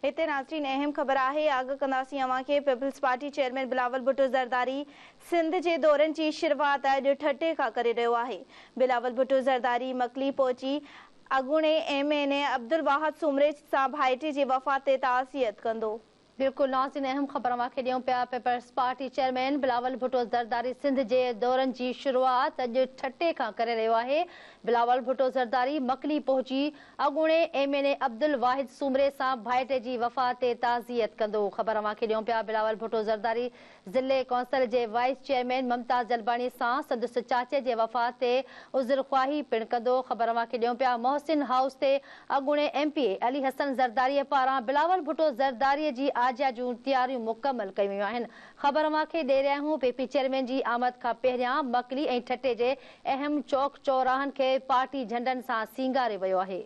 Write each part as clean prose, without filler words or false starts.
हिते नाज़रीन अहम ख़बर आहे। आग कंदासीं अवां खे peoples party chairman Bilawal Bhutto Zardari Sindh जे दौरनि जी शुरूआत अॼु ठटे खां करे रहियो आहे। बिलावल भुट्टो ज़रदारी मकली पहुची अॻूणे MNA अब्दुल वाहिद सुमरे सां भाइटे जी वफ़ात ते ताज़ियत कंदो। बिल्कुल नाज़रीन अहम ख़बर अवांखे ॾियूं पिया। Peoples party chairman Bilawal Bhutto Zardari Sindh जे दौरनि जी शुरूआत अॼु ठटे खां करे रहियो आहे। बिलावल भुट्टो ज़रदारी मकली पहुची अॻूणे MNA अब्दुल वाहिद सुमरे सां भाइटे जी वफ़ात ते ताज़ियत कंदो। ख़बर अवांखे ॾियूं पिया। बिलावल भुट्टो ज़रदारी ज़िले कौंसिल जे वाइस चेयरमैन मुमताज़ जलबानी सां संदसि चाचे जे वफ़ात ते उज़रख़्वाही पिणु कंदो। ख़बर अवांखे ॾियूं पिया। मोहसिन हाउस ते अॻूणे MPA अली हसन ज़रदारीअ पारां बिलावल भुट्टो ज़रदारीअ जी आजिया जूं तयारियूं मुकमल कयूं वियूं आहिनि। ख़बर अवांखे ॾेई रहिया आहियूं। PP चेयरमैन जी आमद खां पहिरियां मकली ऐं ठटे जे अहम चौक चौराहनि खे पार्टी झंडनि सां सींगारियो वियो आहे।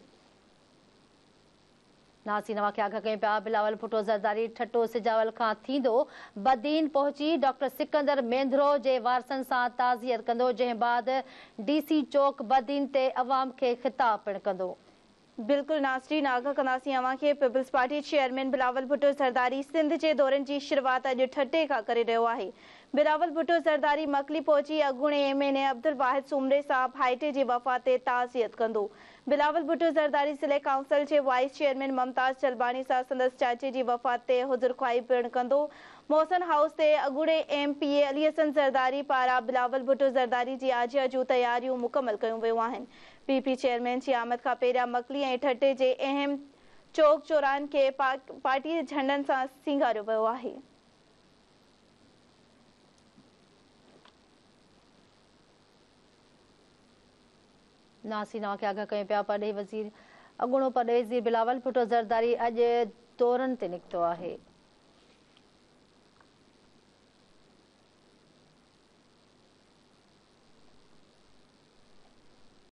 नाज़रीन अवांखे आगाह कयूं पिया। बिलावल भुट्टो ज़रदारी ठटो सिजावल खां थींदो बदीन पहुची डॉक्टर सिकंदर मेंद्रो जे वारसनि सां ताज़ियत कंदो, जंहिं बाद DC चौक बदीन ते अवाम खे ख़िताब पिणु कंदो। बिल्कुल नाज़रीन आगाह कंदासीं अवां खे peoples party chairman Bilawal Bhutto Zardari Sindh जे दौरनि जी शुरूआत अॼु ठटे खां करे रहियो आहे। बिलावल भुट्टो ज़रदारी मकली पहुची अॻूणे MNA अब्दुल वाहिद सुमरे सां भाइटे जी वफ़ात ते ताज़ियत कंदो। बिलावल भुट्टो ज़रदारी ज़िले काउंसिल जे वाइस चेयरमैन मुमताज़ जलबानी सां संदसि चाचे जी वफ़ात ते हुज़ुरख़्वाही पिणु कंदो। मोहसिन हाउस ते अॻूणे MPA अली हसन ज़रदारी पारां बिलावल भुट्टो ज़रदारी जी आजिया जूं तयारियूं मुकमल कयूं वियूं आहिनि। PP चेयरमैन जी आमद खां पहिरियां मकली ऐं ठटे जे अहम चौक चौराहनि खे पार्टी झंडनि सां सींगारियो वियो आहे। नाज़रीन अवांखे आगाह कयूं पिया। अॻूणो परॾेही वज़ीर बिलावल भुट्टो ज़रदारी अॼु दौरनि ते निकितो आहे।